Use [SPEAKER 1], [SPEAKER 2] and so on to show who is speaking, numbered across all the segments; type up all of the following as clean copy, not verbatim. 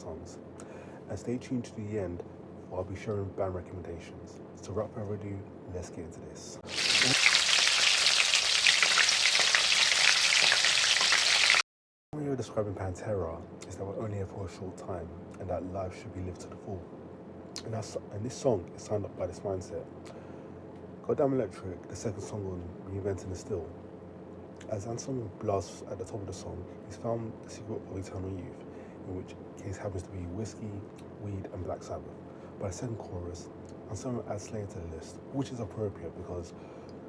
[SPEAKER 1] songs. And stay tuned to the end, where I'll be sharing band recommendations. So without further ado, let's get into this. When you're describing Pantera, is that we're only here for a short time, and that life should be lived to the full. And this song is signed up by this mindset. Goddamn Electric, the second song on Reinventing the Still. As Anselm blasts at the top of the song, he's found the secret of eternal youth, in which case happens to be whiskey, weed, and Black Sabbath. By the second chorus, Anselm adds Slayer to the list, which is appropriate because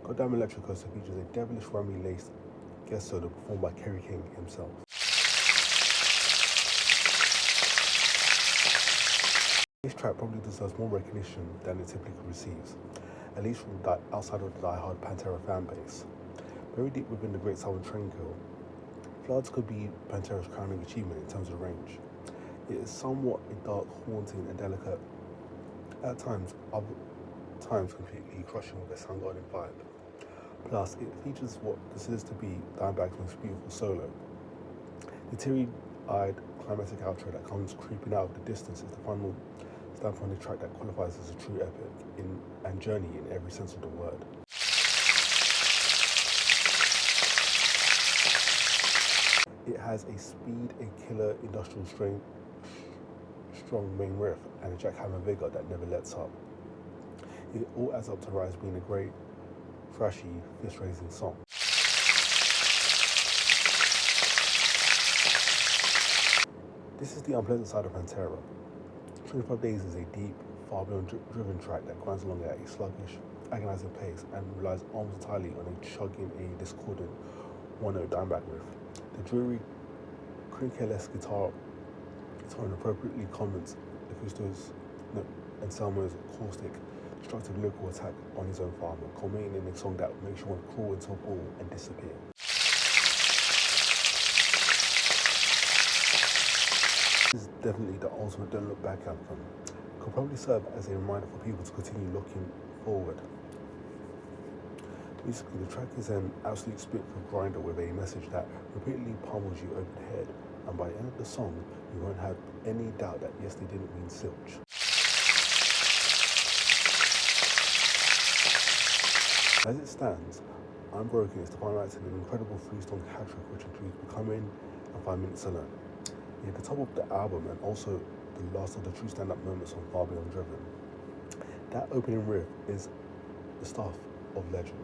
[SPEAKER 1] Goddamn Electric also features a devilish rhyming-laced guest solo performed by Kerry King himself. This track probably deserves more recognition than it typically receives, at least from that outside of the die-hard Pantera fan base. Buried deep within the Great Southern Trendkill, Floods could be Pantera's crowning achievement in terms of range. It is somewhat a dark, haunting, and delicate, at times, other times completely crushing with a Soundgarden vibe. Plus, it features what considers to be Dimebag's most beautiful solo. The teary-eyed climatic outro that comes creeping out of the distance is the final stamp on the track that qualifies as a true epic and journey in every sense of the word. It has a speed, a killer industrial strong main riff, and a jackhammer vigor that never lets up. It all adds up to Rise being a great, thrashy, fist-raising song. This is the unpleasant side of Pantera. 25 Days is a deep, far beyond driven track that grinds along at a sluggish, agonizing pace and relies almost entirely on chugging a discordant one-note Dimebag riff. The dreary, crinkle-less guitar tone appropriately comments Anselmo's caustic, destructive lyrical attack on his own father, culminating in a song that makes you want to crawl into a ball and disappear. This is definitely the ultimate don't look back anthem. It could probably serve as a reminder for people to continue looking forward. Basically, the track is an absolute spitful grinder with a message that repeatedly pummels you over the head, and by the end of the song, you won't have any doubt that yes, they didn't mean silch. As it stands, I'm Broken is to finalize an incredible 3-song hat-trick which includes Becoming and 5 Minutes Alone. Near the top of the album and also the last of the true stand-up moments on Far Beyond Driven. That opening riff is the stuff of legend,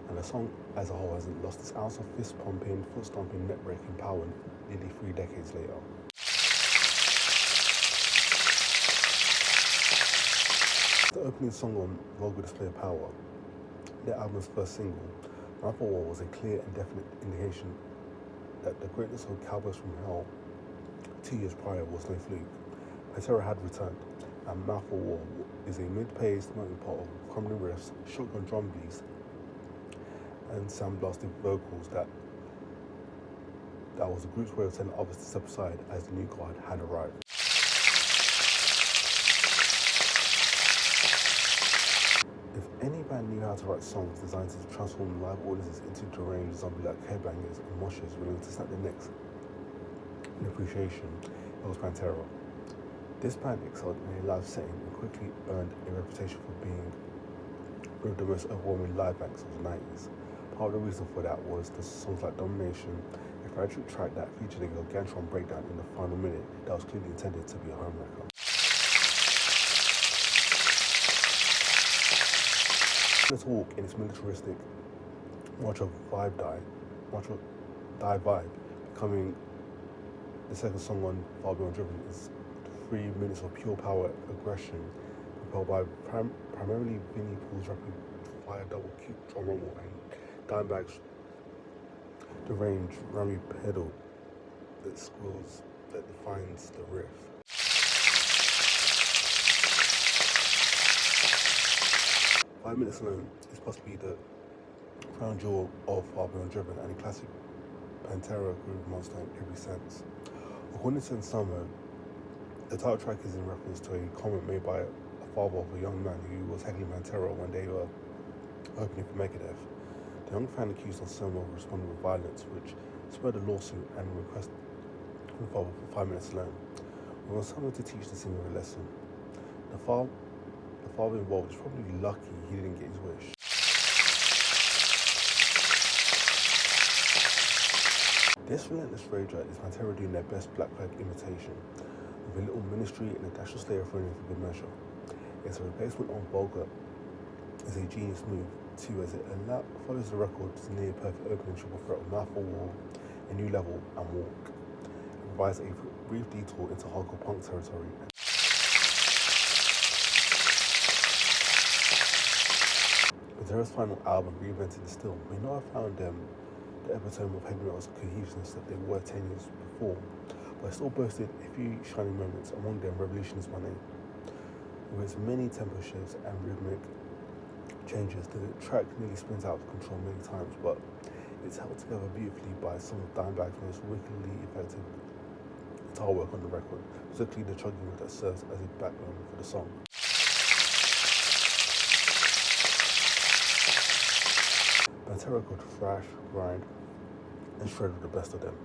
[SPEAKER 1] and the song as a whole hasn't lost its ounce of fist-pumping, foot-stomping, neck-breaking power nearly 3 decades later. The opening song on Vulgar Display of Power, the album's first single, Mouthful War was a clear and definite indication that the greatness of Cowboys from Hell 2 years prior was no fluke. Pantera had returned, and Mouthful War is a mid-paced melting pot of crumbling riffs, shotgun drum beats, and sound-blasted vocals that was the group's way of telling others to step aside as the new guard had arrived. If any band knew how to write songs designed to transform live audiences into deranged zombie-like headbangers and moshers willing to snap their necks in appreciation, it was Pantera. This band excelled in a live setting and quickly earned a reputation for being one of the most overwhelming live acts of the 90s. Part of the reason for that was the songs like Domination, a fragile track that featured a gargantuan breakdown in the final minute that was clearly intended to be a homewrecker. Let's Walk in its militaristic March of Die vibe, becoming the second song on Far Beyond Driven, is 3 minutes of pure power aggression, propelled by primarily Vinnie Paul's rapid fire double kick drum rumble and Dimebag's deranged rummy pedal that defines the riff. 5 Minutes Alone is possibly the crown jewel of Far Beyond Driven and a classic Pantera groove monster in every sense. According to Anselmo, the title track is in reference to a comment made by a father of a young man who was heckling Pantera when they were opening for Megadeth. The young fan accused Anselmo of responding with violence, which spurred a lawsuit and request from the father for 5 Minutes Alone. There was someone to teach the singer a lesson. The father, the father involved is probably lucky he didn't get his wish. This relentless rager is Pantera doing their best Black Flag imitation, with a little ministry and a dash of Slayer thrown in for good measure. It's a replacement on Vulgar is a genius move too, as it follows the record's near perfect opening triple threat of Mouthful Wall, A New Level, and Walk. It provides a brief detour into hardcore punk territory. Pantera's final album, Reinvented the Still, may not have found them the epitome of heavy metal's cohesiveness that they were 10 years before, but it still boasted a few shining moments. Among them, Revolution Is My Name. With its many tempo shifts and rhythmic changes, the track nearly spins out of control many times, but it's held together beautifully by some of Dimebag's most wickedly effective guitar work on the record, particularly the chugging that serves as a backbone for the song. Pantera could thrash, grind, and shred with the best of them,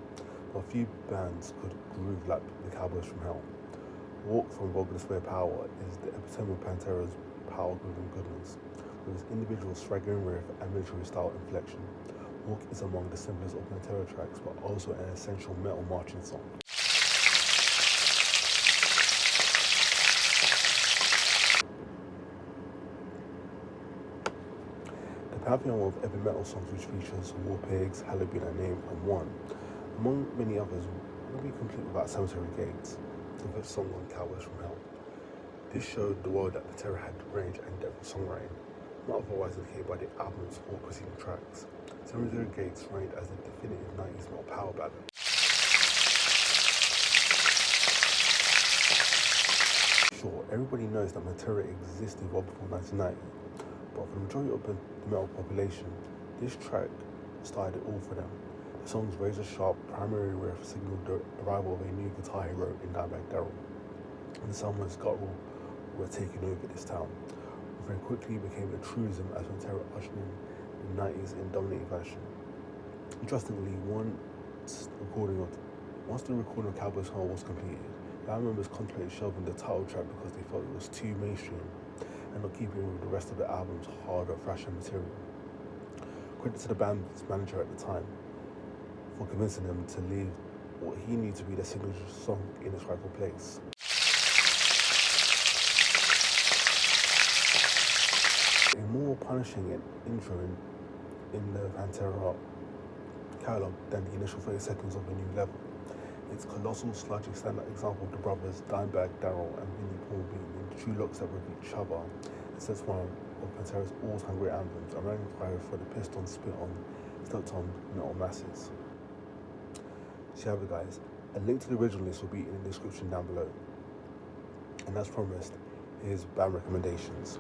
[SPEAKER 1] but few bands could groove like the Cowboys from Hell. Walk from Vulgar Display of Power is the epitome of Pantera's power-driven goodness, with its individual swaggering riff and military-style inflection. Walk is among the simplest of Pantera tracks, but also an essential metal marching song. The pantheon of epic metal songs, which features War Pigs, Halloween, and Name, and One, among many others, will be complete without Cemetery Gates, the fifth song on Cowboys from Hell. This showed the world that Pantera had range and depth of songwriting, not otherwise indicated by the album's four preceding tracks. Cemetery Gates reigned as the definitive 90s metal power ballad. Sure, everybody knows that Pantera existed well before 1990, but for the majority of the metal population, this track started it all for them. The song's razor-sharp primary riff signaled the arrival of a new guitar hero in Dimebag Darrell, and the Summer's guttural were taking over this town. Very quickly became a truism as Pantera ushered in the 90s in dominating fashion. Interestingly, once the recording of Cowboys Hall was completed, band members contemplated shelving the title track because they felt it was too mainstream and not keeping with the rest of the album's harder, thrasher material. Credit to the band's manager at the time for convincing them to leave what he knew to be their signature song in its rightful place. A more punishing intro in the Pantera catalog than the initial 30 seconds of A New Level. Its colossal, sludgy standout example of the brothers Dimebag Darrell and Vinnie Paul being in true looks that with each other, and sets one of Pantera's all-time great anthems, a rallying cry for the piston spit on stepped on metal masses. So you have it, guys. A link to the original list will be in the description down below. And as promised, here's band recommendations.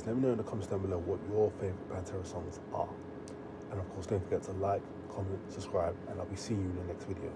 [SPEAKER 1] Let me know in the comments down below what your favourite Pantera songs are. And of course, don't forget to like, comment, subscribe, and I'll be seeing you in the next video.